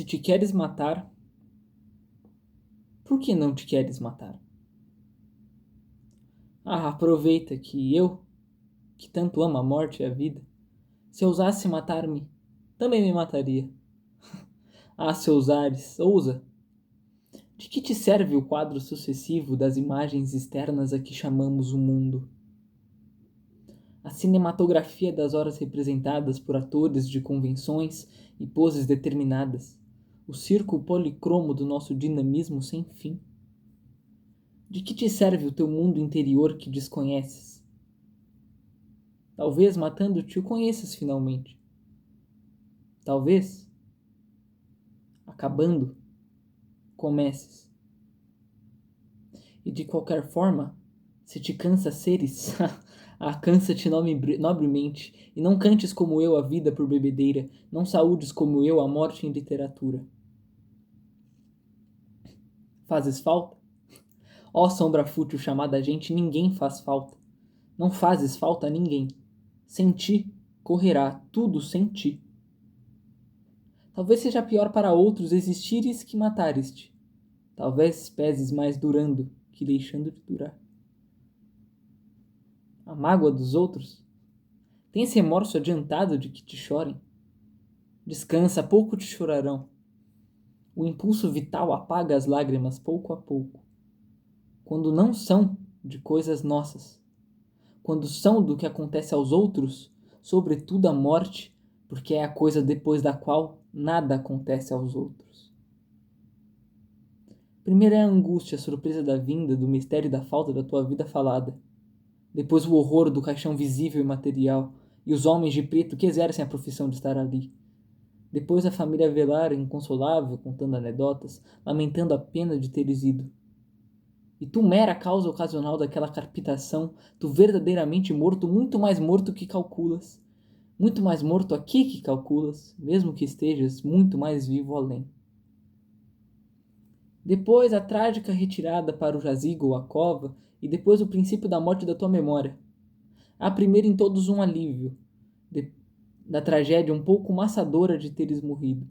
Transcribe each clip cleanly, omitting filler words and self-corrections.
se te queres matar, por que não te queres matar? Ah, aproveita que eu, que tanto amo a morte e a vida, se ousasse matar-me, também me mataria. Ah, se ousares, ousa. De que te serve o quadro sucessivo das imagens externas a que chamamos o mundo? A cinematografia das horas representadas por atores de convenções e poses determinadas, o circo policromo do nosso dinamismo sem fim. De que te serve o teu mundo interior que desconheces? Talvez matando-te o conheças finalmente. Talvez, acabando, comeces. E de qualquer forma, se te cansa seres, cansa-te nobremente, e não cantes como eu a vida por bebedeira, não saúdes como eu a morte em literatura. Fazes falta? Ó sombra fútil chamada gente, ninguém faz falta. Não fazes falta a ninguém. Sem ti, correrá tudo sem ti. Talvez seja pior para outros existires que matares-te. Talvez peses mais durando que deixando de durar. A mágoa dos outros? Tens remorso adiantado de que te chorem? Descansa, pouco te chorarão. O impulso vital apaga as lágrimas pouco a pouco. Quando não são de coisas nossas, quando são do que acontece aos outros, sobretudo a morte, porque é a coisa depois da qual nada acontece aos outros. Primeiro é a angústia, a surpresa da vinda, do mistério e da falta da tua vida falada. Depois o horror do caixão visível e material, e os homens de preto que exercem a profissão de estar ali. Depois a família velar, inconsolável, contando anedotas, lamentando a pena de teres ido. E tu, mera causa ocasional daquela crepitação, tu verdadeiramente morto, muito mais morto que calculas. Muito mais morto aqui que calculas, mesmo que estejas muito mais vivo além. Depois a trágica retirada para o jazigo ou a cova, e depois o princípio da morte da tua memória. Há primeiro em todos um alívio, da tragédia um pouco maçadora de teres morrido.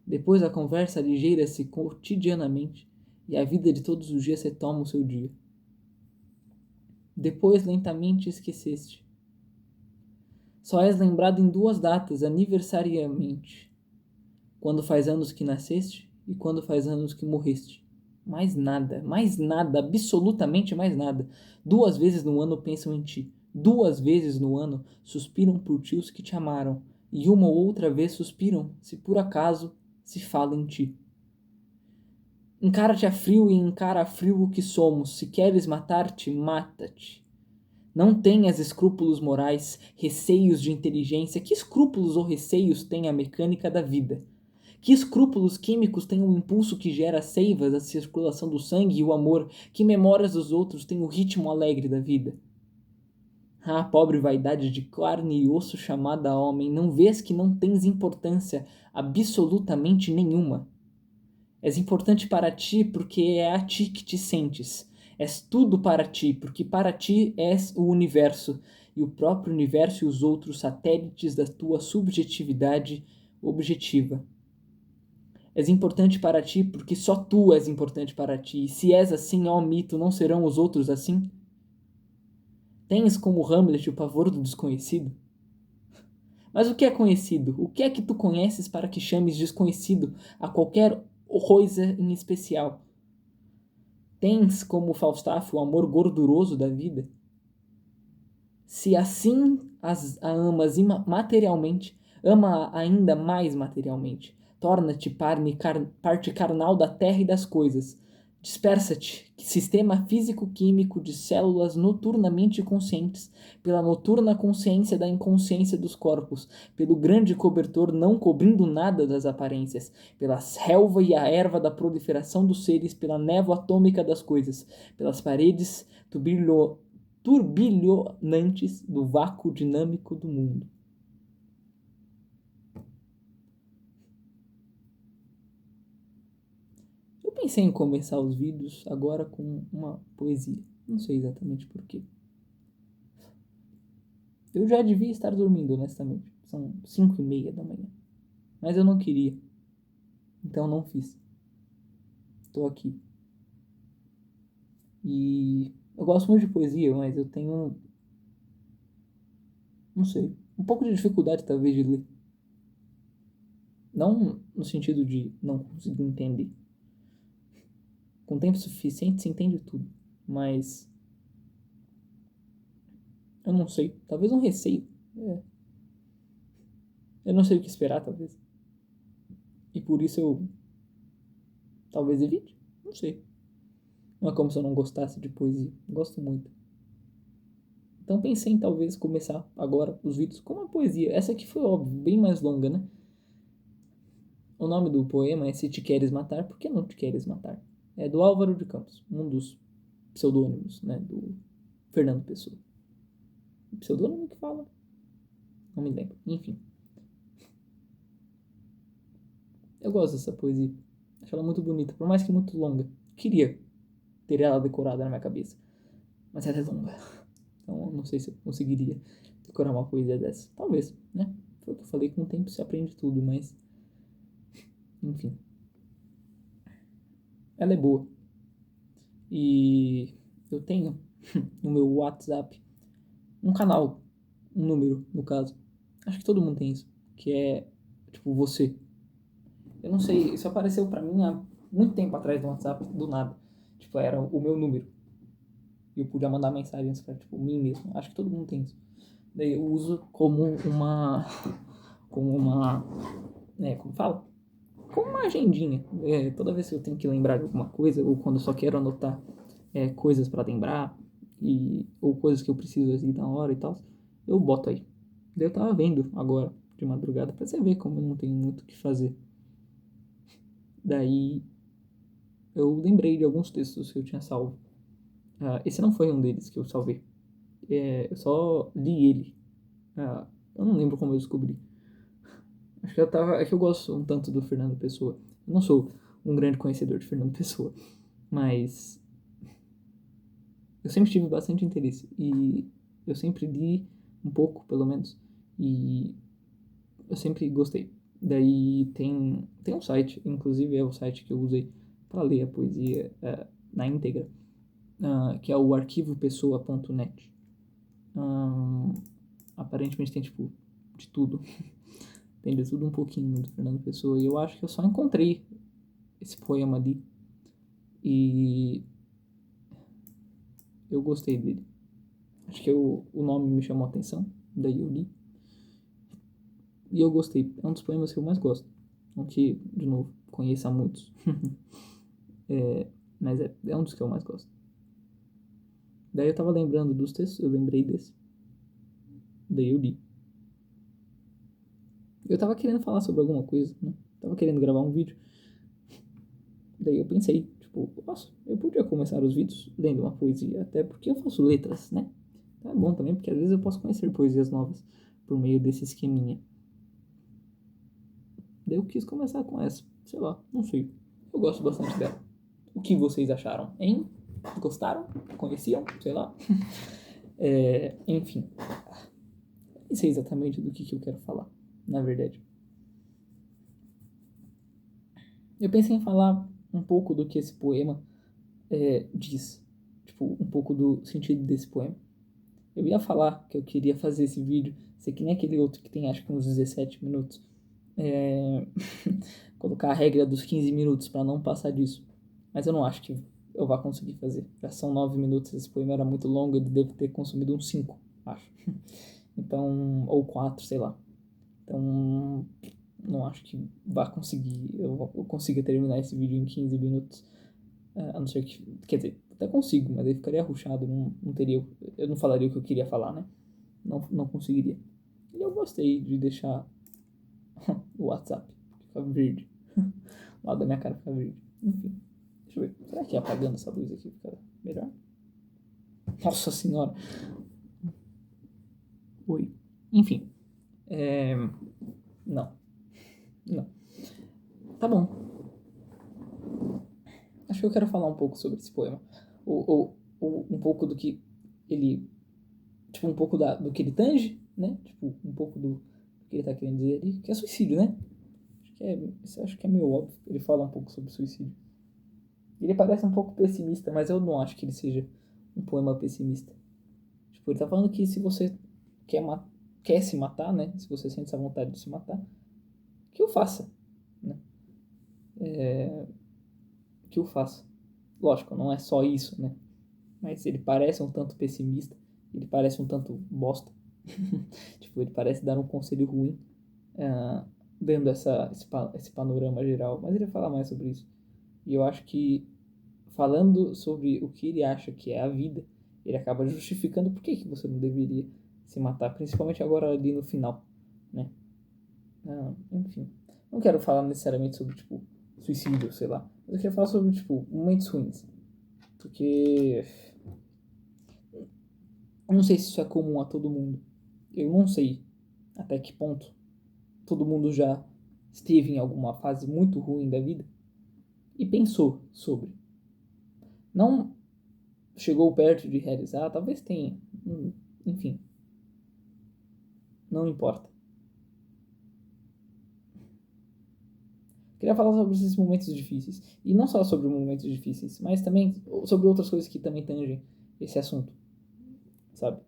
Depois a conversa ligeira-se cotidianamente, e a vida de todos os dias retoma o seu dia. Depois lentamente esqueceste. Só és lembrado em duas datas aniversariamente: quando faz anos que nasceste e quando faz anos que morreste. Mais nada, absolutamente mais nada. 2 vezes no ano pensam em ti. 2 vezes no ano suspiram por ti os que te amaram. E uma ou outra vez suspiram, se por acaso se fala em ti. Encara-te a frio e encara a frio o que somos. Se queres matar-te, mata-te. Não tenhas escrúpulos morais, receios de inteligência. Que escrúpulos ou receios tem a mecânica da vida? Que escrúpulos químicos tem o impulso que gera seivas, a circulação do sangue e o amor? Que memórias dos outros tem o ritmo alegre da vida? Ah, pobre vaidade de carne e osso chamada homem, não vês que não tens importância absolutamente nenhuma? És importante para ti porque é a ti que te sentes. És tudo para ti, porque para ti és o universo, e o próprio universo e os outros satélites da tua subjetividade objetiva. És importante para ti porque só tu és importante para ti. E se és assim, ó mito, não serão os outros assim? Tens como Hamlet o pavor do desconhecido? Mas o que é conhecido? O que é que tu conheces para que chames desconhecido a qualquer coisa em especial? Tens como Falstaff o amor gorduroso da vida? Se assim a amas materialmente, ama-a ainda mais materialmente. Torna-te parte carnal da terra e das coisas. Dispersa-te, sistema físico-químico de células noturnamente conscientes, pela noturna consciência da inconsciência dos corpos, pelo grande cobertor não cobrindo nada das aparências, pela relva e a erva da proliferação dos seres, pela névoa atômica das coisas, pelas paredes turbilhonantes do vácuo dinâmico do mundo. Eu pensei em começar os vídeos agora com uma poesia. Não sei exatamente porquê. Eu já devia estar dormindo, honestamente. São 5:30 da manhã. Mas eu não queria. Então não fiz. Tô aqui. E eu gosto muito de poesia, mas eu tenho, não sei, um pouco de dificuldade talvez de ler. Não no sentido de não conseguir entender. Com tempo suficiente se entende tudo. Mas eu não sei. Talvez um receio. É. Eu não sei o que esperar, talvez. E por isso eu talvez evite. Não sei. Não é como se eu não gostasse de poesia. Gosto muito. Então pensei em talvez começar agora os vídeos com uma poesia. Essa aqui foi óbvio, bem mais longa, né? O nome do poema é Se Te Queres Matar, Por que Não Te Queres Matar? É do Álvaro de Campos, um dos pseudônimos, né? Do Fernando Pessoa. Pseudônimo que fala? Não me lembro. Enfim. Eu gosto dessa poesia. Acho ela muito bonita, por mais que muito longa. Queria ter ela decorada na minha cabeça. Mas ela é longa. Então não sei se eu conseguiria decorar uma poesia dessa. Talvez, né? Foi o que eu falei, com o tempo se aprende tudo, mas. Enfim. Ela é boa. E eu tenho no meu WhatsApp um canal, um número, no caso. Acho que todo mundo tem isso. Que é, tipo, você. Eu não sei, isso apareceu pra mim há muito tempo atrás no WhatsApp, do nada. Tipo, era o meu número. E eu podia mandar mensagens pra, tipo, mim mesmo. Acho que todo mundo tem isso. Daí eu uso como uma. Como uma. Como fala? Como uma agendinha. Toda vez que eu tenho que lembrar de alguma coisa, ou quando eu só quero anotar coisas pra lembrar, ou coisas que eu preciso assim na hora e tal, eu boto aí. Daí eu tava vendo agora, de madrugada, pra você ver como eu não tenho muito o que fazer. Daí eu lembrei de alguns textos que eu tinha salvo. Esse não foi um deles que eu salvei. Eu só li ele. Eu não lembro como eu descobri. Acho que eu tava. É que eu gosto um tanto do Fernando Pessoa. Eu não sou um grande conhecedor de Fernando Pessoa, mas eu sempre tive bastante interesse. E eu sempre li um pouco, pelo menos. E eu sempre gostei. Daí tem um site, inclusive é o site que eu usei para ler a poesia na íntegra, que é o arquivopessoa.net. Aparentemente tem tipo de tudo. Tem de tudo um pouquinho do Fernando Pessoa. E eu acho que eu só encontrei esse poema ali. E eu gostei dele. Acho que o nome me chamou a atenção. Daí eu li. E eu gostei. É um dos poemas que eu mais gosto. Não que, de novo, conheça muitos. Mas é um dos que eu mais gosto. Daí eu tava lembrando dos textos, eu lembrei desse. Daí eu li. Eu tava querendo falar sobre alguma coisa, né? Tava querendo gravar um vídeo. Daí eu pensei, tipo, nossa, eu podia começar os vídeos lendo uma poesia, até porque eu faço letras, né? Então é bom também, porque às vezes eu posso conhecer poesias novas por meio desse esqueminha. Daí eu quis começar com essa. Sei lá, não sei. Eu gosto bastante dela. O que vocês acharam, hein? Gostaram? Conheciam? Sei lá. Enfim. Não sei exatamente do que eu quero falar, na verdade. Eu pensei em falar um pouco do que esse poema diz. Tipo, um pouco do sentido desse poema. Eu ia falar que eu queria fazer esse vídeo, ser que nem aquele outro que tem acho que uns 17 minutos. Colocar a regra dos 15 minutos para não passar disso. Mas eu não acho que eu vá conseguir fazer. Já são 9 minutos, esse poema era muito longo, ele deve ter consumido uns 5, acho. Então, ou 4, sei lá. Então, não acho que vá conseguir, eu consiga terminar esse vídeo em 15 minutos. A não ser que, quer dizer, até consigo, mas aí ficaria rushado, não teria, eu não falaria o que eu queria falar, né? Não conseguiria. E eu gostei de deixar o WhatsApp ficar verde. O lado da minha cara ficar verde. Enfim, deixa eu ver. Será que apagando essa luz aqui fica melhor? Nossa senhora. Oi. Enfim. Não. Não. Tá bom. Acho que eu quero falar um pouco sobre esse poema. Ou um pouco do que ele. Tipo, um pouco do que ele tange, né? Tipo, um pouco do que ele tá querendo dizer ali. Que é suicídio, né? Isso acho que é meio óbvio. Ele fala um pouco sobre suicídio. Ele parece um pouco pessimista, mas eu não acho que ele seja um poema pessimista. Tipo, ele tá falando que se você quer, quer se matar, né? Se você sente essa vontade de se matar, que o faça, né? Que o faça. Lógico, não é só isso, né? Mas ele parece um tanto pessimista, ele parece um tanto bosta. Tipo, ele parece dar um conselho ruim, dando esse panorama geral. Mas ele vai falar mais sobre isso. E eu acho que, falando sobre o que ele acha que é a vida, ele acaba justificando por que você não deveria se matar, principalmente agora ali no final, né? Enfim, não quero falar necessariamente sobre, tipo, suicídio, sei lá. Mas eu quero falar sobre, tipo, momentos ruins. Porque eu não sei se isso é comum a todo mundo. Eu não sei até que ponto todo mundo já esteve em alguma fase muito ruim da vida e pensou sobre. Não chegou perto de realizar, talvez tenha. Enfim, não importa. Queria falar sobre esses momentos difíceis. E não só sobre momentos difíceis, mas também sobre outras coisas que também tangem esse assunto, sabe?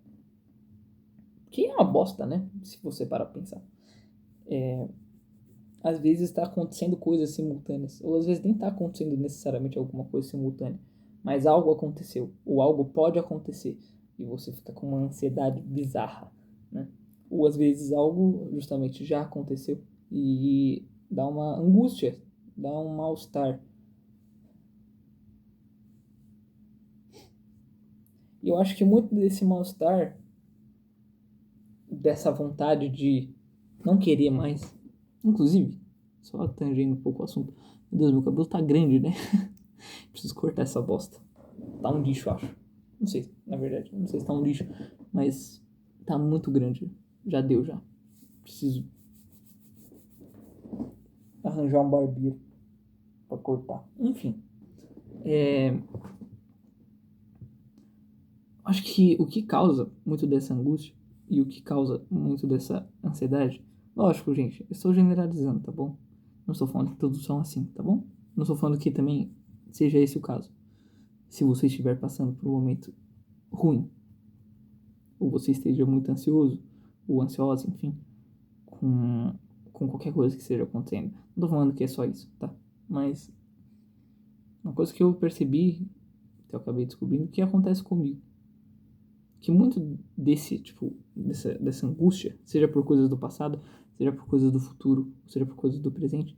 Que é uma bosta, né? Se você parar pra pensar. Às vezes está acontecendo coisas simultâneas, ou às vezes nem está acontecendo necessariamente alguma coisa simultânea, mas algo aconteceu, ou algo pode acontecer, e você fica com uma ansiedade bizarra, né? Ou às vezes algo justamente já aconteceu e dá uma angústia, dá um mal-estar. E eu acho que muito desse mal-estar, dessa vontade de não querer mais, inclusive, só tangendo um pouco o assunto, meu Deus, meu cabelo tá grande, né? Preciso cortar essa bosta. Tá um lixo, acho. Não sei, na verdade. Não sei se tá um lixo. Mas tá muito grande. Já deu, já. Preciso arranjar um barbeiro pra cortar. Enfim. Acho que o que causa muito dessa angústia e o que causa muito dessa ansiedade. Lógico, gente. Eu estou generalizando, tá bom? Não estou falando que todos são assim, tá bom? Não estou falando que também seja esse o caso. Se você estiver passando por um momento ruim, ou você esteja muito ansioso, ou ansiosa, enfim, com, com qualquer coisa que esteja acontecendo. Não tô falando que é só isso, tá? Mas uma coisa que eu percebi, que eu acabei descobrindo, que acontece comigo. Que muito desse, tipo, dessa angústia, seja por coisas do passado, seja por coisas do futuro, seja por coisas do presente,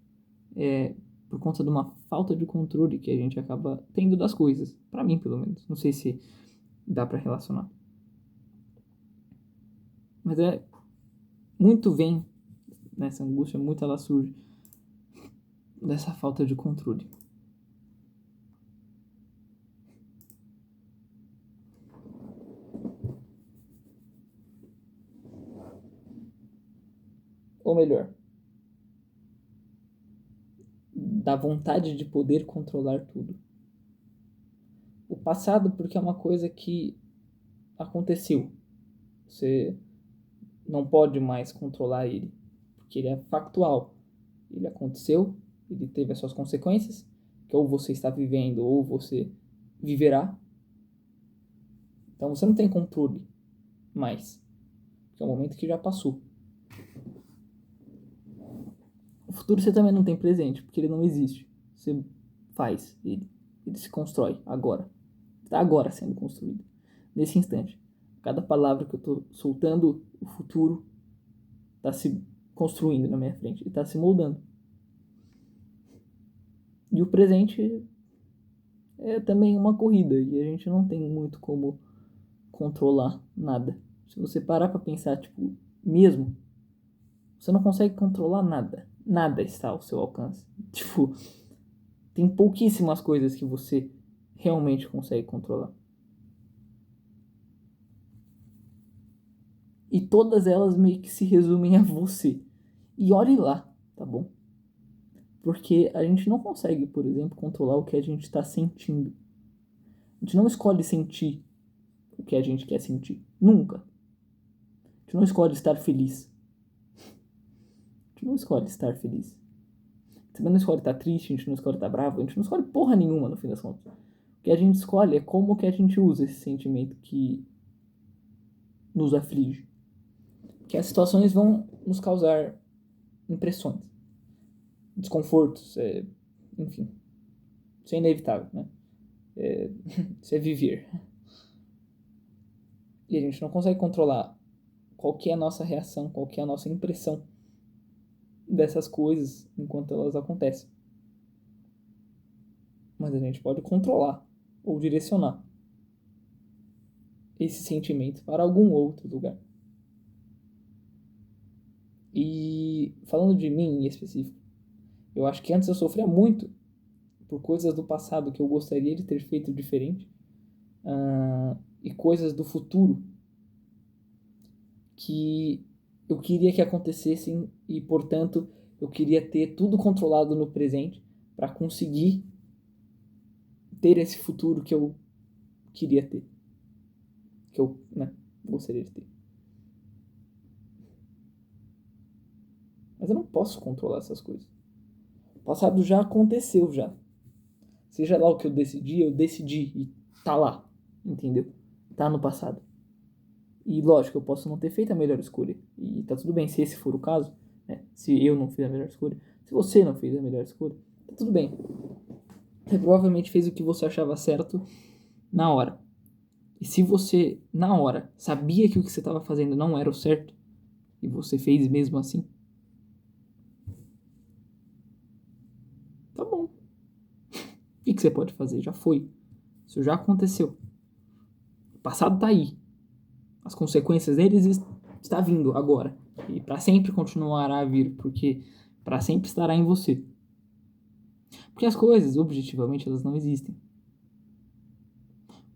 é por conta de uma falta de controle que a gente acaba tendo das coisas. Pra mim, pelo menos. Não sei se dá pra relacionar. Mas muito vem nessa angústia, muito ela surge dessa falta de controle. Ou melhor, da vontade de poder controlar tudo. O passado, porque é uma coisa que aconteceu. Você não pode mais controlar ele, porque ele é factual. Ele aconteceu, ele teve as suas consequências, que ou você está vivendo ou você viverá. Então você não tem controle mais, que é um momento que já passou. O futuro você também não tem presente, porque ele não existe. Você faz ele se constrói agora. Está agora sendo construído, nesse instante. Cada palavra que eu estou soltando, o futuro está se construindo na minha frente, está se moldando. E o presente é também uma corrida e a gente não tem muito como controlar nada. Se você parar para pensar, tipo, mesmo, você não consegue controlar nada. Nada está ao seu alcance. Tipo, tem pouquíssimas coisas que você realmente consegue controlar. E todas elas meio que se resumem a você. E olhe lá, tá bom? Porque a gente não consegue, por exemplo, controlar o que a gente está sentindo. A gente não escolhe sentir o que a gente quer sentir. Nunca. A gente não escolhe estar feliz. A gente não escolhe estar feliz. também não escolhe estar triste, a gente não escolhe estar bravo, a gente não escolhe porra nenhuma no fim das contas. O que a gente escolhe é como que a gente usa esse sentimento que nos aflige. Que as situações vão nos causar impressões, desconfortos, enfim. Isso é inevitável, né? Isso é viver. E a gente não consegue controlar qual que é a nossa reação, qual que é a nossa impressão dessas coisas enquanto elas acontecem. Mas a gente pode controlar ou direcionar esse sentimento para algum outro lugar. E falando de mim em específico, eu acho que antes eu sofria muito por coisas do passado que eu gostaria de ter feito diferente, e coisas do futuro que eu queria que acontecessem e, portanto, eu queria ter tudo controlado no presente para conseguir ter esse futuro que eu queria ter, que eu, né, gostaria de ter. Mas eu não posso controlar essas coisas. O passado já aconteceu já. Seja lá o que eu decidi e tá lá, entendeu? Tá no passado. E lógico, eu posso não ter feito a melhor escolha. E tá tudo bem se esse for o caso, né? Se eu não fiz a melhor escolha, se você não fez a melhor escolha, tá tudo bem. Você provavelmente fez o que você achava certo na hora. E se você, na hora, sabia que o que você estava fazendo não era o certo, e você fez mesmo assim, tá bom. O que você pode fazer? Já foi. Isso já aconteceu. O passado tá aí. As consequências deles está vindo agora. E para sempre continuará a vir, porque para sempre estará em você. Porque as coisas, objetivamente, elas não existem.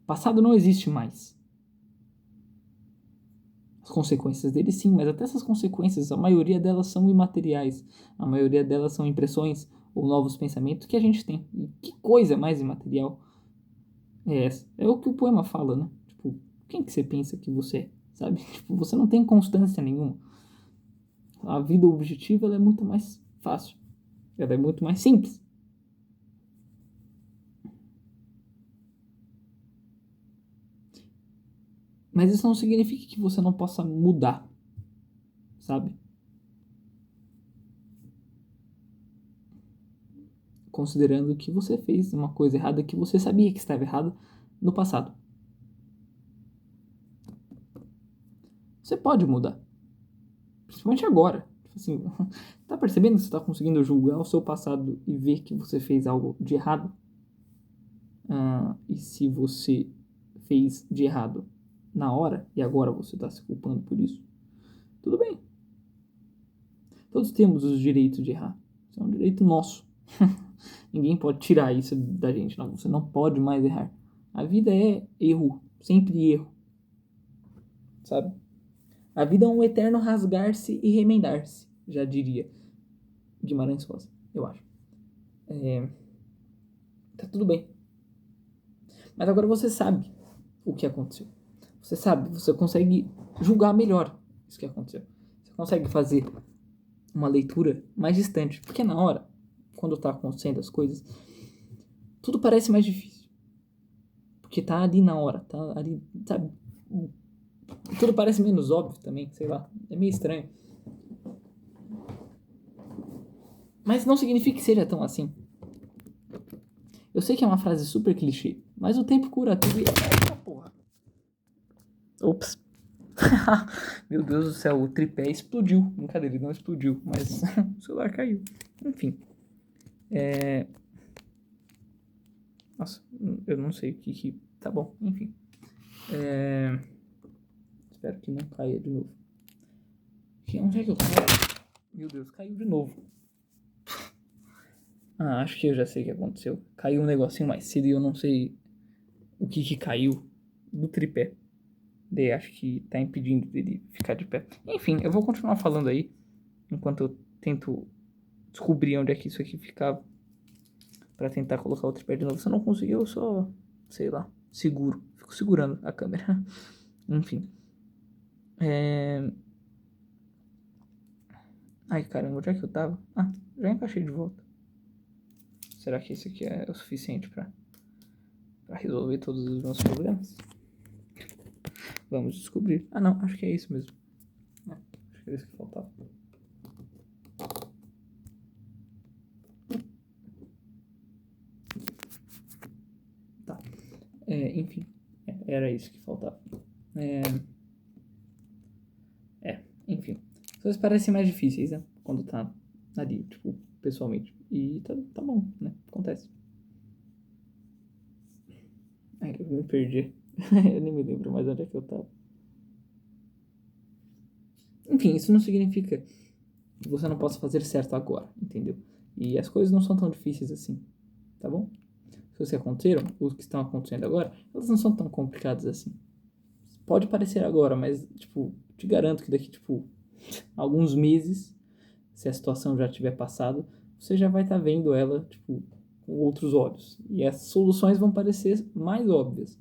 O passado não existe mais. As consequências dele sim, mas até essas consequências, a maioria delas são imateriais. A maioria delas são impressões ou novos pensamentos que a gente tem. E que coisa mais imaterial é essa? É o que o poema fala, né? Tipo, quem que você pensa que você é? Sabe? Tipo, você não tem constância nenhuma. A vida objetiva ela é muito mais fácil. Ela é muito mais simples. Mas isso não significa que você não possa mudar, sabe? Considerando que você fez uma coisa errada que você sabia que estava errada no passado. Você pode mudar. Principalmente agora. Tipo assim, tá percebendo que você está conseguindo julgar o seu passado e ver que você fez algo de errado? E se você fez de errado na hora e agora você está se culpando por isso, tudo bem. Todos temos os direitos de errar. Isso é um direito nosso. Ninguém pode tirar isso da gente. Não, você não pode mais errar. A vida é erro. Sempre erro. Sabe? A vida é um eterno rasgar-se e remendar-se. Já diria Guimarães Rosa, eu acho. Tá tudo bem. Mas agora você sabe o que aconteceu. Você sabe, você consegue julgar melhor isso que aconteceu. Você consegue fazer uma leitura mais distante. Porque na hora, quando tá acontecendo as coisas, tudo parece mais difícil. Porque tá ali na hora, tá ali, sabe? Tudo parece menos óbvio também, sei lá. É meio estranho. Mas não significa que seja tão assim. Eu sei que é uma frase super clichê, mas o tempo cura tudo e... Eita porra. Ops. Meu Deus do céu, o tripé explodiu. Brincadeira, ele não explodiu, mas o celular caiu. Enfim. Nossa, eu não sei o que... Tá bom, enfim. Espero que não caia de novo. Onde é que eu caio? Meu Deus, caiu de novo. Acho que eu já sei o que aconteceu. Caiu um negocinho mais cedo e eu não sei o que caiu do tripé. Daí acho que tá impedindo dele ficar de pé. Enfim, eu vou continuar falando aí enquanto eu tento descobrir onde é que isso aqui ficava pra tentar colocar o tripé de novo. Se eu não conseguir, eu só, sei lá, seguro. Fico segurando a câmera. Enfim. Ai, caramba, onde é que eu tava? Já encaixei de volta. Será que isso aqui é o suficiente pra resolver todos os meus problemas? Vamos descobrir. Ah, não, acho que é isso mesmo. Acho que é isso que faltava. Tá. Enfim, era isso que faltava. Enfim. As coisas parecem mais difíceis, né? Quando tá ali, tipo, pessoalmente. E tá bom, né? Acontece. Ai, eu me perdi. Eu nem me lembro mais onde é que eu tava. Enfim, isso não significa que você não possa fazer certo agora, entendeu? E as coisas não são tão difíceis assim, tá bom? Se você aconteceram, os que estão acontecendo agora, elas não são tão complicadas assim. Pode parecer agora, mas, tipo, te garanto que daqui, tipo, alguns meses, se a situação já tiver passado, você já vai estar vendo ela, tipo, com outros olhos. E as soluções vão parecer mais óbvias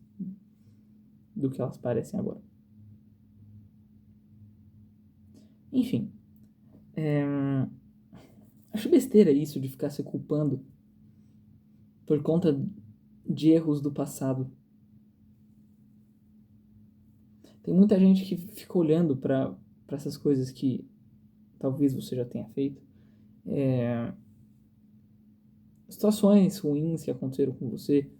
do que elas parecem agora. Enfim, acho besteira isso de ficar se culpando por conta de erros do passado. Tem muita gente que fica olhando para essas coisas que talvez você já tenha feito. Situações ruins que aconteceram com você.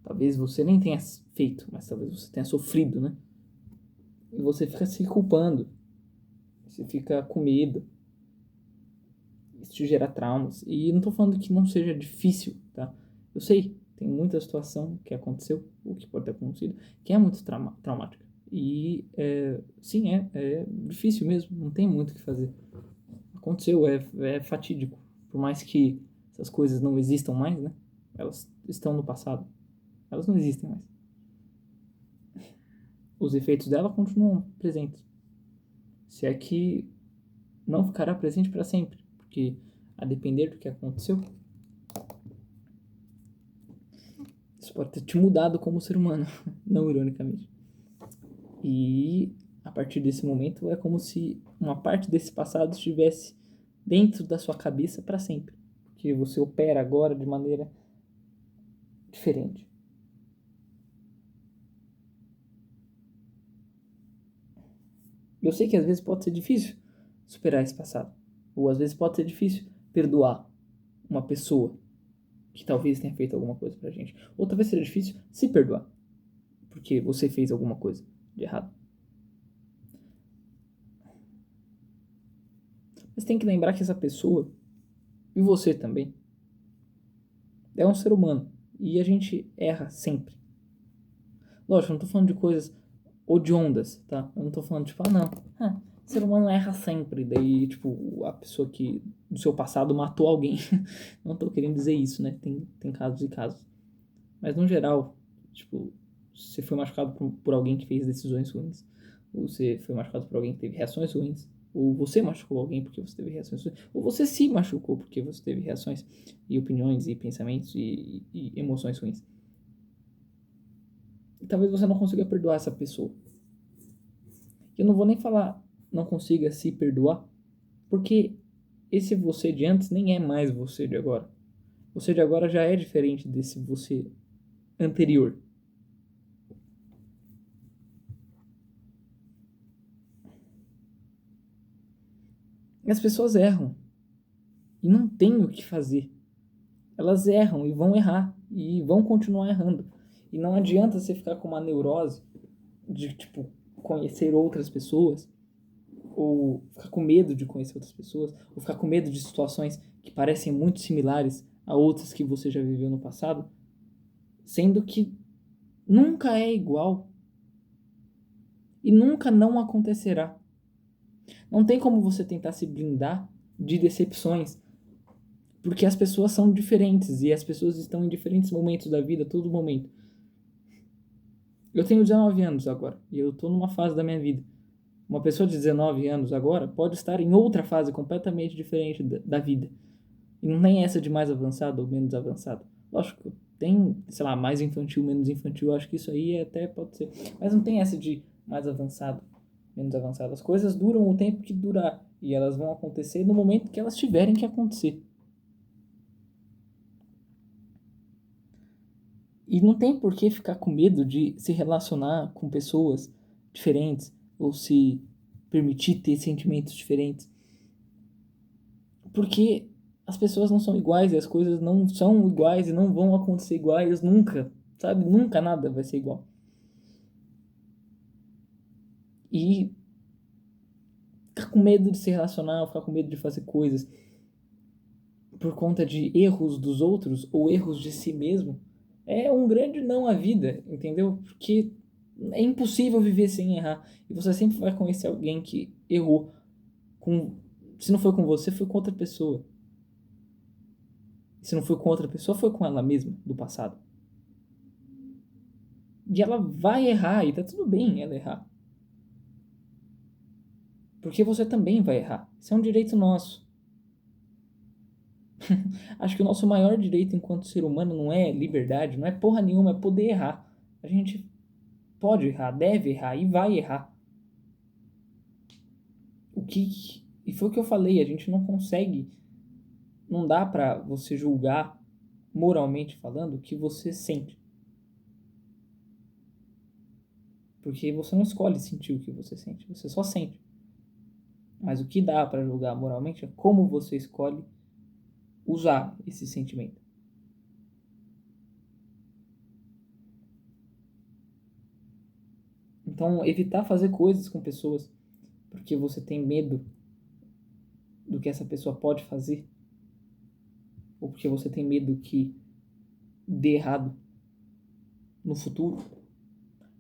Talvez você nem tenha feito, mas talvez você tenha sofrido, né? E você fica se culpando. Você fica com medo. Isso te gera traumas. E não tô falando que não seja difícil, tá? Eu sei, tem muita situação que aconteceu, ou que pode ter acontecido, que é muito traumática. E, sim, é difícil mesmo, não tem muito o que fazer. Aconteceu, é fatídico. Por mais que essas coisas não existam mais, né? Elas estão no passado. Elas não existem mais. Os efeitos dela continuam presentes. Se é que não ficará presente para sempre. Porque, a depender do que aconteceu, isso pode ter te mudado como ser humano. Não ironicamente. E, a partir desse momento, é como se uma parte desse passado estivesse dentro da sua cabeça para sempre. Porque você opera agora de maneira diferente. Eu sei que às vezes pode ser difícil superar esse passado. Ou às vezes pode ser difícil perdoar uma pessoa que talvez tenha feito alguma coisa pra gente. Ou talvez seja difícil se perdoar. Porque você fez alguma coisa de errado. Mas tem que lembrar que essa pessoa, e você também, é um ser humano. E a gente erra sempre. Lógico, eu não tô falando de coisas odiondas, tá? Eu não tô falando, tipo, ser humano erra sempre. Daí, tipo, a pessoa que do seu passado matou alguém. Não tô querendo dizer isso, né? Tem casos e casos. Mas no geral, tipo, você foi machucado por alguém que fez decisões ruins. Ou você foi machucado por alguém que teve reações ruins. Ou você machucou alguém porque você teve reações ruins. Ou você se machucou porque você teve reações e opiniões e pensamentos e emoções ruins. E talvez você não consiga perdoar essa pessoa. Eu não vou nem falar não consiga se perdoar, porque esse você de antes nem é mais você de agora. Você de agora já é diferente desse você anterior. E as pessoas erram. E não tem o que fazer. Elas erram e vão errar. E vão continuar errando. E não adianta você ficar com uma neurose de, tipo, conhecer outras pessoas, ou ficar com medo de conhecer outras pessoas, ou ficar com medo de situações que parecem muito similares a outras que você já viveu no passado, sendo que nunca é igual e nunca não acontecerá. Não tem como você tentar se blindar de decepções, porque as pessoas são diferentes e as pessoas estão em diferentes momentos da vida, todo momento. Eu tenho 19 anos agora e eu estou numa fase da minha vida. Uma pessoa de 19 anos agora pode estar em outra fase completamente diferente da vida. E não tem essa de mais avançado ou menos avançado. Lógico, tem, sei lá, mais infantil, menos infantil. Eu acho que isso aí até pode ser. Mas não tem essa de mais avançado, menos avançado. As coisas duram o tempo que durar. E elas vão acontecer no momento que elas tiverem que acontecer. E não tem por que ficar com medo de se relacionar com pessoas diferentes ou se permitir ter sentimentos diferentes. Porque as pessoas não são iguais e as coisas não são iguais e não vão acontecer iguais nunca, sabe? Nunca nada vai ser igual. E ficar com medo de se relacionar, ficar com medo de fazer coisas por conta de erros dos outros ou erros de si mesmo é um grande não à vida, entendeu? Porque é impossível viver sem errar. E você sempre vai conhecer alguém que errou. Com... Se não foi com você, foi com outra pessoa. Se não foi com outra pessoa, foi com ela mesma, do passado. E ela vai errar, e tá tudo bem ela errar. Porque você também vai errar. Isso é um direito nosso. Acho que o nosso maior direito enquanto ser humano não é liberdade, não é porra nenhuma, é poder errar. A gente pode errar, deve errar e vai errar. E foi o que eu falei, a gente não consegue, não dá pra você julgar, moralmente falando, o que você sente. Porque você não escolhe sentir o que você sente, você só sente. Mas o que dá pra julgar moralmente é como você escolhe usar esse sentimento. Então, evitar fazer coisas com pessoas porque você tem medo do que essa pessoa pode fazer, ou porque você tem medo que dê errado no futuro,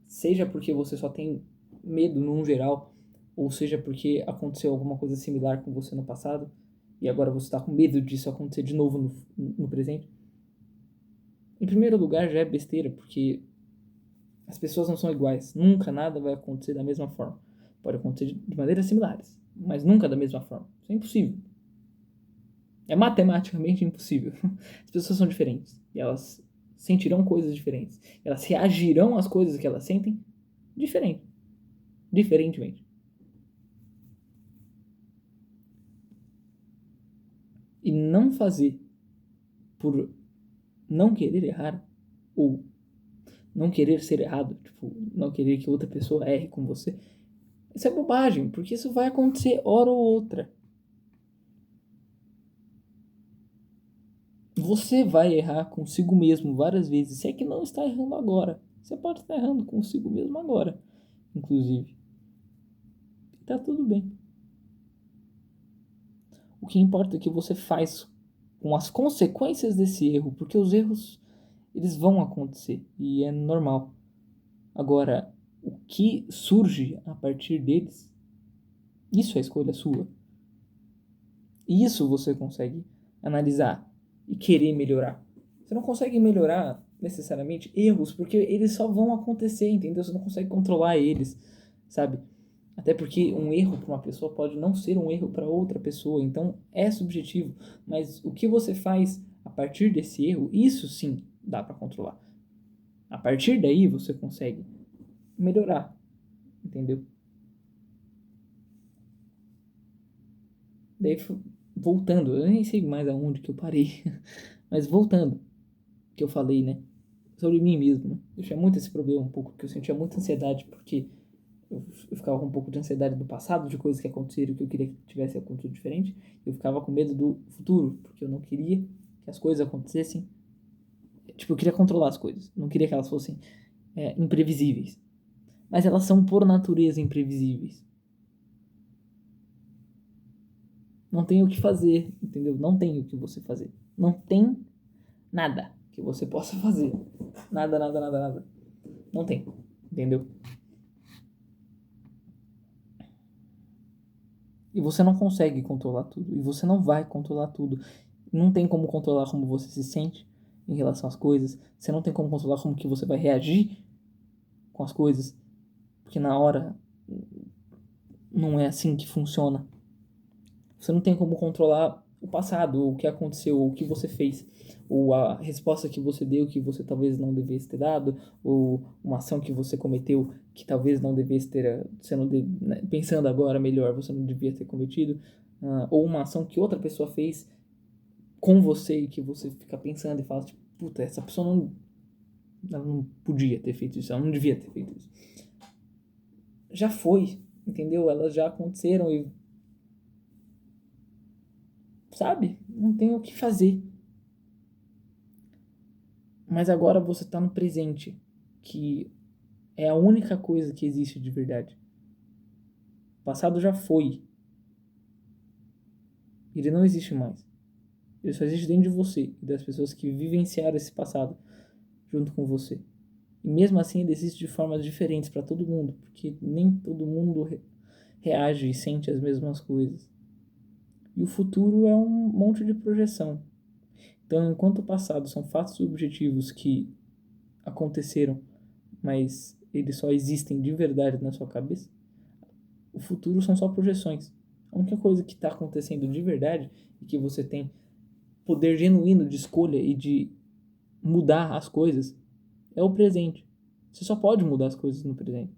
seja porque você só tem medo num geral, ou seja porque aconteceu alguma coisa similar com você no passado e agora você está com medo disso acontecer de novo no presente. Em primeiro lugar, já é besteira, porque as pessoas não são iguais. Nunca nada vai acontecer da mesma forma. Pode acontecer de maneiras similares, mas nunca da mesma forma. Isso é impossível. É matematicamente impossível. As pessoas são diferentes e elas sentirão coisas diferentes. Elas reagirão às coisas que elas sentem diferente, diferentemente. E não fazer por não querer errar ou não querer ser errado, tipo, não querer que outra pessoa erre com você, isso é bobagem, porque isso vai acontecer hora ou outra. Você vai errar consigo mesmo várias vezes. Se é que não está errando agora. Você pode estar errando consigo mesmo agora, inclusive. E tá tudo bem. O que importa é o que você faz com as consequências desse erro, porque os erros eles vão acontecer e é normal. Agora, o que surge a partir deles, isso é escolha sua. Isso você consegue analisar e querer melhorar. Você não consegue melhorar necessariamente erros, porque eles só vão acontecer, entendeu? Você não consegue controlar eles, sabe? Até porque um erro para uma pessoa pode não ser um erro para outra pessoa, então é subjetivo. Mas o que você faz a partir desse erro, isso sim dá para controlar. A partir daí você consegue melhorar, entendeu? Daí, voltando, eu nem sei mais aonde que eu parei, mas voltando, que eu falei, né? Sobre mim mesmo, né? Eu tinha muito esse problema um pouco, porque eu sentia muita ansiedade, porque eu ficava com um pouco de ansiedade do passado, de coisas que aconteceram que eu queria que tivesse acontecido diferente. Eu ficava com medo do futuro, porque eu não queria que as coisas acontecessem. Tipo, eu queria controlar as coisas, não queria que elas fossem imprevisíveis. Mas elas são por natureza imprevisíveis. Não tem o que fazer, entendeu? Não tem o que você fazer. Não tem nada que você possa fazer. Nada, nada, nada, nada. Não tem, entendeu? E você não consegue controlar tudo. E você não vai controlar tudo. Não tem como controlar como você se sente em relação às coisas. Você não tem como controlar como que você vai reagir com as coisas. Porque na hora não é assim que funciona. Você não tem como controlar o passado, ou o que aconteceu, ou o que você fez, ou a resposta que você deu que você talvez não devesse ter dado, ou uma ação que você cometeu que talvez não devesse ter, você não né, pensando agora melhor, você não devia ter cometido, ou uma ação que outra pessoa fez com você e que você fica pensando e fala, tipo, puta, essa pessoa não. Ela não podia ter feito isso, ela não devia ter feito isso. Já foi, entendeu? Elas já aconteceram e... Sabe? Não tem o que fazer. Mas agora você tá no presente, que é a única coisa que existe de verdade. O passado já foi. Ele não existe mais. Ele só existe dentro de você e das pessoas que vivenciaram esse passado junto com você. E mesmo assim ele existe de formas diferentes para todo mundo, porque nem todo mundo reage e sente as mesmas coisas. E o futuro é um monte de projeção. Então, enquanto o passado são fatos objetivos que aconteceram, mas eles só existem de verdade na sua cabeça, o futuro são só projeções. A única coisa que está acontecendo de verdade e que você tem poder genuíno de escolha e de mudar as coisas é o presente. Você só pode mudar as coisas no presente.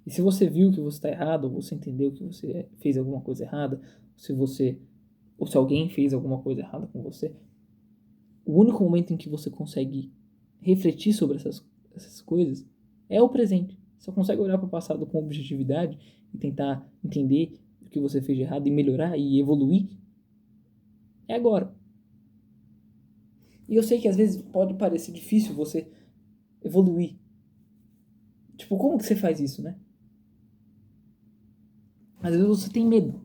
E se você viu que você está errado, ou você entendeu que você fez alguma coisa errada, ou se alguém fez alguma coisa errada com você, o único momento em que você consegue refletir sobre essas coisas é o presente. Você só consegue olhar para o passado com objetividade e tentar entender o que você fez de errado e melhorar e evoluir é agora. E eu sei que às vezes pode parecer difícil você evoluir. Tipo, como que você faz isso, né? Às vezes você tem medo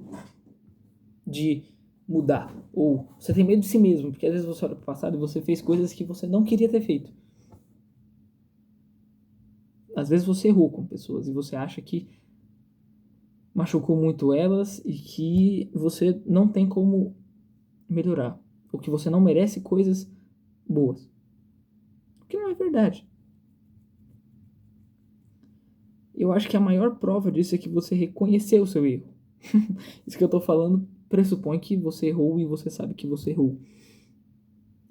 de mudar. Ou você tem medo de si mesmo, porque às vezes você olha para o passado e você fez coisas que você não queria ter feito. Às vezes você errou com pessoas e você acha que machucou muito elas e que você não tem como melhorar. Ou que você não merece coisas boas. O que não é verdade. Eu acho que a maior prova disso é que você reconheceu o seu erro. Isso que eu tô falando pressupõe que você errou e você sabe que você errou.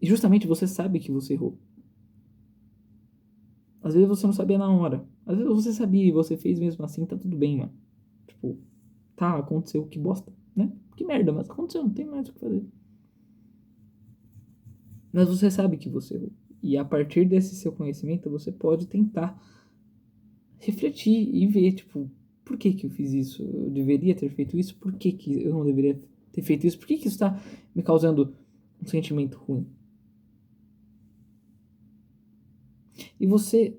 E justamente você sabe que você errou. Às vezes você não sabia na hora. Às vezes você sabia e você fez mesmo assim, tá tudo bem, mano. Tipo, tá, aconteceu, que bosta, né? Que merda, mas aconteceu, não tem mais o que fazer. Mas você sabe que você errou. E a partir desse seu conhecimento, você pode tentar refletir e ver, tipo, por que que eu fiz isso? Eu deveria ter feito isso? Por que que eu não deveria ter feito isso? Por que que isso está me causando um sentimento ruim? E você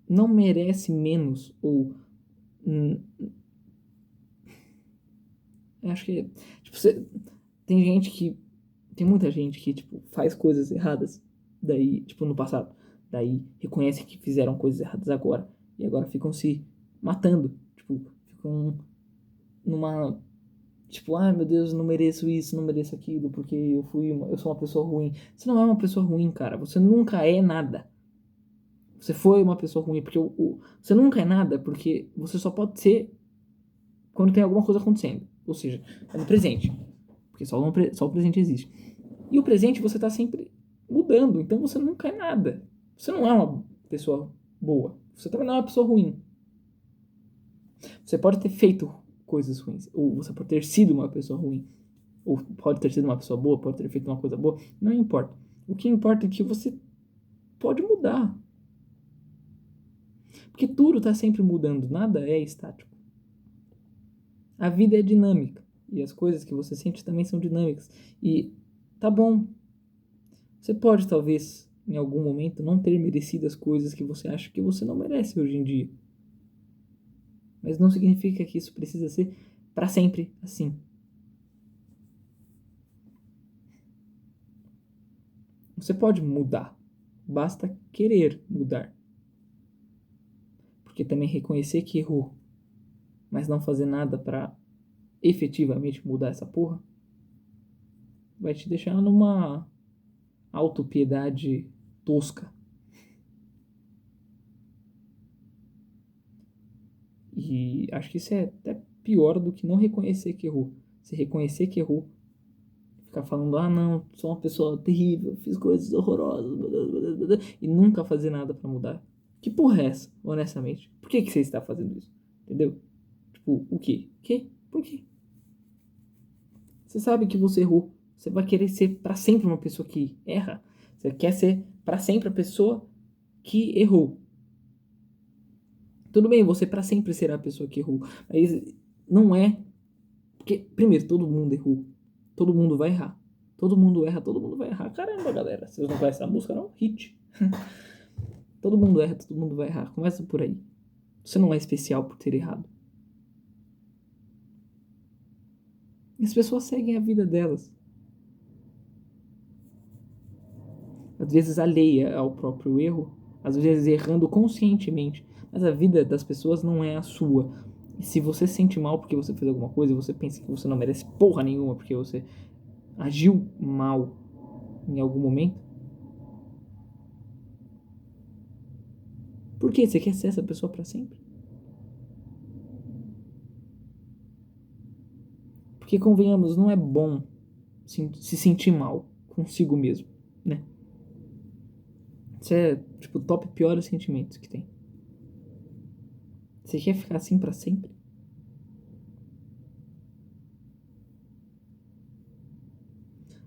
não merece menos ou eu acho que tipo, tem gente que tem muita gente que tipo faz coisas erradas daí tipo no passado, daí reconhece que fizeram coisas erradas agora e agora ficam se matando, tipo ficam numa tipo, ai meu Deus, não mereço isso, não mereço aquilo porque eu sou uma pessoa ruim. Você não é uma pessoa ruim, cara. Você nunca é nada. Você foi uma pessoa ruim porque você nunca é nada porque você só pode ser quando tem alguma coisa acontecendo. Ou seja, é no presente. Porque só o presente existe. E o presente você está sempre mudando. Então você nunca é nada. Você não é uma pessoa boa. Você também não é uma pessoa ruim. Você pode ter feito coisas ruins. Ou você pode ter sido uma pessoa ruim. Ou pode ter sido uma pessoa boa, pode ter feito uma coisa boa. Não importa. O que importa é que você pode mudar. Porque tudo está sempre mudando. Nada é estático. A vida é dinâmica. E as coisas que você sente também são dinâmicas. E tá bom. Você pode, talvez, em algum momento, não ter merecido as coisas que você acha que você não merece hoje em dia. Mas não significa que isso precisa ser para sempre assim. Você pode mudar. Basta querer mudar. Porque também reconhecer que errou, mas não fazer nada para efetivamente mudar essa porra, vai te deixar numa autopiedade tosca. E acho que isso é até pior do que não reconhecer que errou. Se reconhecer que errou, ficar falando, ah não, sou uma pessoa terrível, fiz coisas horrorosas, blá, blá, blá, blá, e nunca fazer nada pra mudar. Que porra é essa, honestamente? Por que que você está fazendo isso? Entendeu? Tipo, o quê? Por quê? Você sabe que você errou. Você vai querer ser para sempre uma pessoa que erra? Você quer ser para sempre a pessoa que errou? Tudo bem, você para sempre será a pessoa que errou, mas não é. Porque, primeiro, todo mundo errou. Todo mundo vai errar. Todo mundo erra, todo mundo vai errar. Caramba, galera, vocês não conhecem a música, não? Hit. Todo mundo erra, todo mundo vai errar. Começa por aí. Você não é especial por ter errado. E as pessoas seguem a vida delas. Às vezes alheia ao próprio erro, às vezes errando conscientemente. Mas a vida das pessoas não é a sua. E se você se sente mal porque você fez alguma coisa, você pensa que você não merece porra nenhuma porque você agiu mal em algum momento, por que você quer ser essa pessoa para sempre? Porque, convenhamos, não é bom se sentir mal consigo mesmo, né? Isso é, tipo, o top piores sentimentos que tem. Você quer ficar assim para sempre?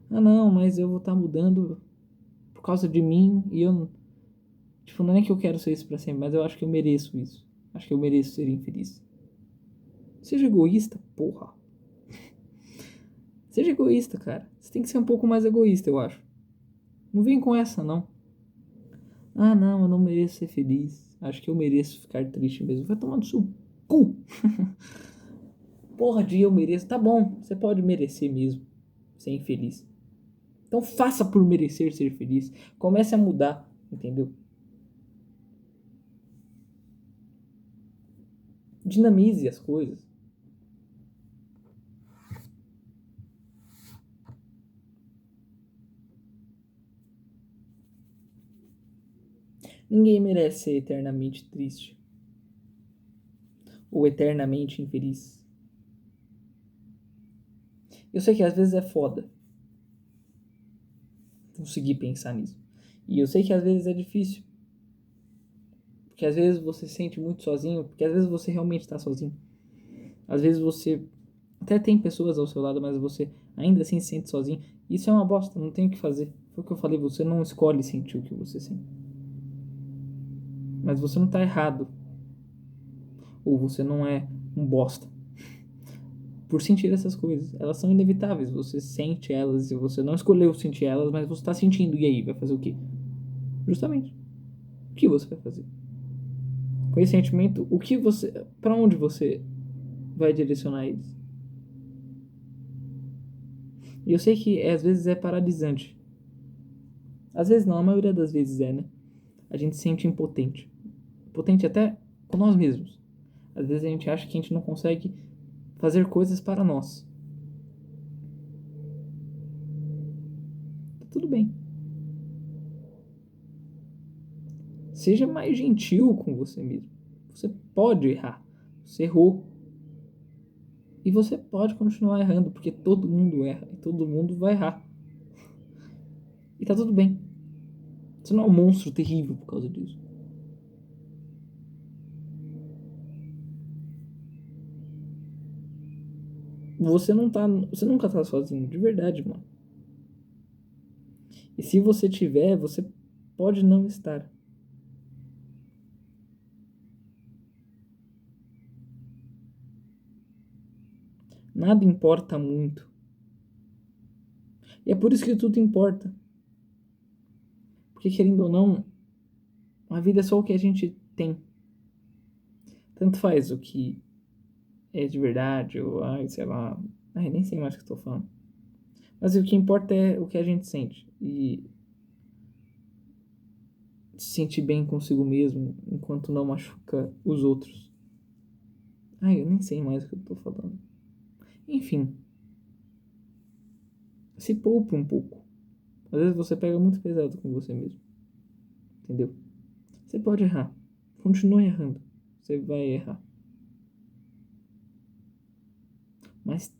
Ah, não, mas eu vou estar mudando por causa de mim e eu. Tipo, não é que eu quero ser isso pra sempre, mas eu acho que eu mereço isso. Acho que eu mereço ser infeliz. Seja egoísta, porra. Seja egoísta, cara. Você tem que ser um pouco mais egoísta, eu acho. Não vem com essa, não. Ah, não, eu não mereço ser feliz. Acho que eu mereço ficar triste mesmo. Vai tomar no seu cu. Porra de eu mereço. Tá bom, você pode merecer mesmo ser infeliz. Então faça por merecer ser feliz. Comece a mudar, entendeu? Dinamize as coisas. Ninguém merece ser eternamente triste ou eternamente infeliz. Eu sei que às vezes é foda conseguir pensar nisso. E eu sei que às vezes é difícil. Porque às vezes você se sente muito sozinho. Porque às vezes você realmente está sozinho. Às vezes você até tem pessoas ao seu lado, mas você ainda assim se sente sozinho. Isso é uma bosta, não tem o que fazer. Foi o que eu falei, você não escolhe sentir o que você sente. Mas você não tá errado. Ou você não é um bosta por sentir essas coisas. Elas são inevitáveis. Você sente elas e você não escolheu sentir elas, mas você está sentindo. E aí, vai fazer o quê? Justamente. O que você vai fazer? Com esse sentimento, o que você. Para onde você vai direcionar eles? E eu sei que às vezes é paralisante. Às vezes não, a maioria das vezes é, né? A gente se sente impotente. Impotente até com nós mesmos. Às vezes a gente acha que a gente não consegue fazer coisas para nós. Tá tudo bem. Seja mais gentil com você mesmo. Você pode errar. Você errou. E você pode continuar errando, porque todo mundo erra e todo mundo vai errar. E tá tudo bem. Você não é um monstro terrível por causa disso. Você não tá. Você nunca tá sozinho, de verdade, mano. E se você tiver, você pode não estar. Nada importa muito. E é por isso que tudo importa. Porque querendo ou não, a vida é só o que a gente tem. Tanto faz o que é de verdade, ou ai, sei lá. Ai, nem sei mais o que eu tô falando. Mas o que importa é o que a gente sente. E se sentir bem consigo mesmo enquanto não machuca os outros. Ai, eu nem sei mais o que eu tô falando. Enfim, se poupe um pouco. Às vezes você pega muito pesado com você mesmo. Entendeu? Você pode errar. Continue errando. Você vai errar. Mas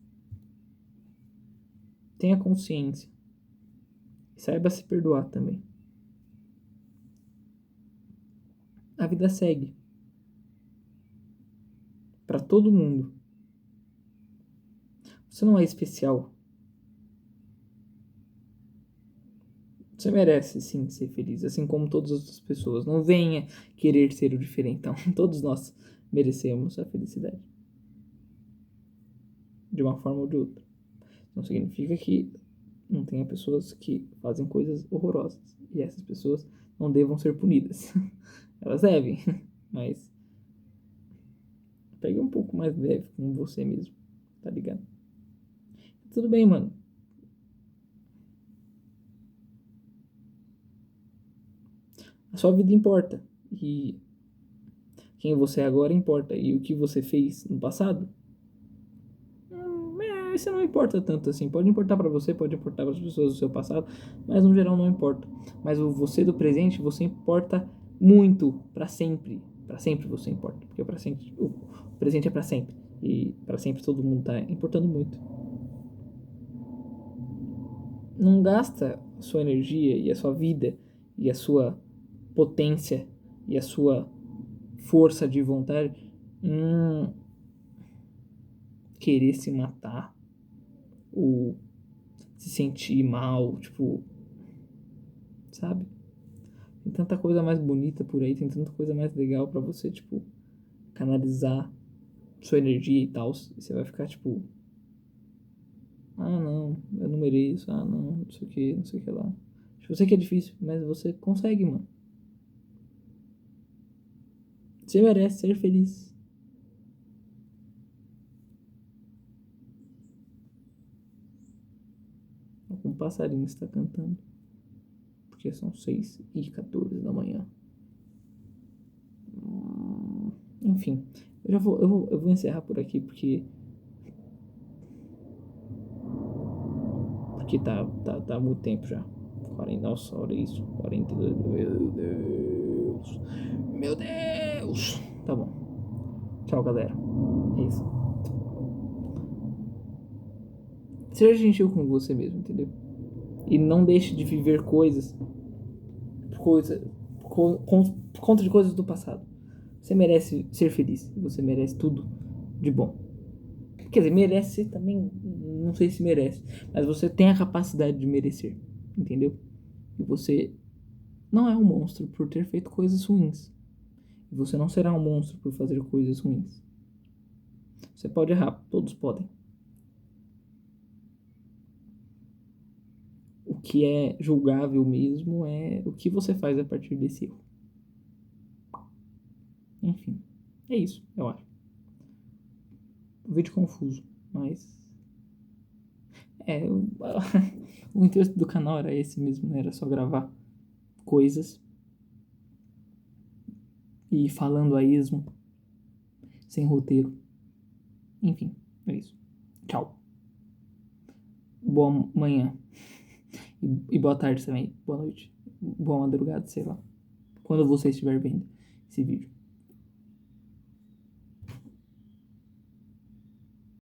tenha consciência. E saiba se perdoar também. A vida segue. Para todo mundo. Você não é especial. Você merece, sim, ser feliz, assim como todas as outras pessoas. Não venha querer ser o diferentão. Todos nós merecemos a felicidade. De uma forma ou de outra. Não significa que não tenha pessoas que fazem coisas horrorosas. E essas pessoas não devam ser punidas. Elas devem, mas pegue um pouco mais leve com você mesmo, tá ligado? Tudo bem, mano. A sua vida importa. E quem você é agora importa. E o que você fez no passado, isso não importa tanto assim. Pode importar pra você, pode importar para as pessoas do seu passado, mas no geral não importa. Mas o você do presente, você importa muito pra sempre. Pra sempre você importa, porque para sempre o presente é pra sempre e pra sempre todo mundo tá importando muito. Não gasta a sua energia e a sua vida e a sua potência e a sua força de vontade em querer se matar ou se sentir mal, tipo, sabe? Tem tanta coisa mais bonita por aí, tem tanta coisa mais legal pra você, tipo, canalizar sua energia e tal. E você vai ficar tipo, ah não, eu não mereço, ah não, não sei o que, não sei o que lá. Eu sei que é difícil, mas você consegue, mano. Você merece ser feliz. Algum passarinho está cantando. Porque são 6h14 da manhã. Enfim, eu vou encerrar por aqui porque tá muito tempo já. 40, nossa, olha isso. 42, meu Deus. Meu Deus. Tá bom. Tchau, galera. É isso. Seja gentil com você mesmo, entendeu? E não deixe de viver coisa, por conta de coisas do passado. Você merece ser feliz. Você merece tudo de bom. Quer dizer, merecer também, não sei se merece. Mas você tem a capacidade de merecer. Entendeu? E você não é um monstro por ter feito coisas ruins. E você não será um monstro por fazer coisas ruins. Você pode errar, todos podem. O que é julgável mesmo é o que você faz a partir desse erro. Enfim, é isso, eu acho. Um vídeo confuso, mas. É, o intuito do canal era esse mesmo, né? Era só gravar coisas e falando a esmo, sem roteiro. Enfim, é isso. Tchau. Boa manhã. E boa tarde também. Boa noite. Boa madrugada, sei lá. Quando você estiver vendo esse vídeo.